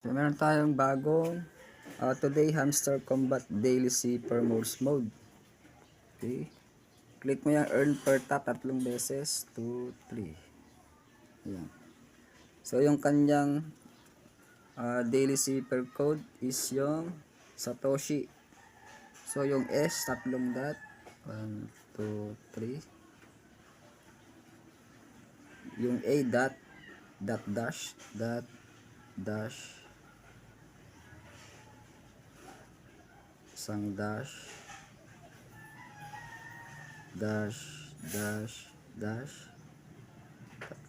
So, meron tayong bagong today hamster combat daily zipper morse mode. Okay. Click mo yung earn per tap 3 beses. 2, 3. Ayan. So yung kanyang daily zipper code is yung Satoshi. So yung S 3 dot. 1, 2, 3. Yung A dot dash isang dash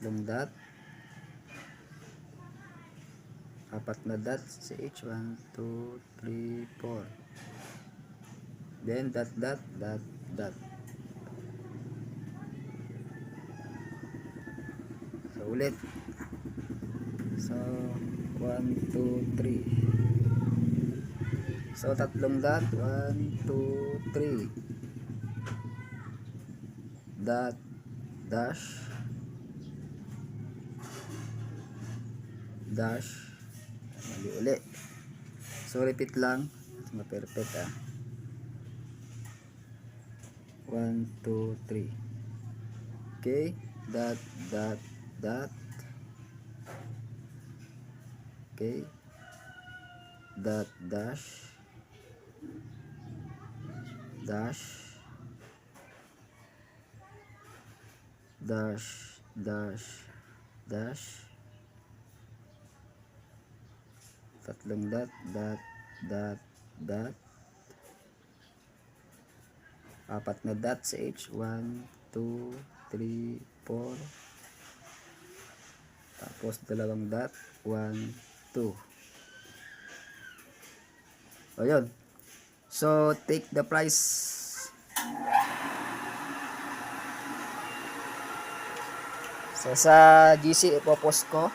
3 dot, 4 na dot si H, 1, 2, 3, 4, then dot. So ulit, so 1, 2, 3, so 3 dot, 1, 2, 3 dot dash mali uli. So repeat lang, ma-perfect 1, 2, 3. Okay, dot. Okay, dot dash tatlong dot 4 na dot sa H, 1, 2, 3, 4, tapos 2 dot, 1, 2. O yun. So take the price. So sa GC ipopost ko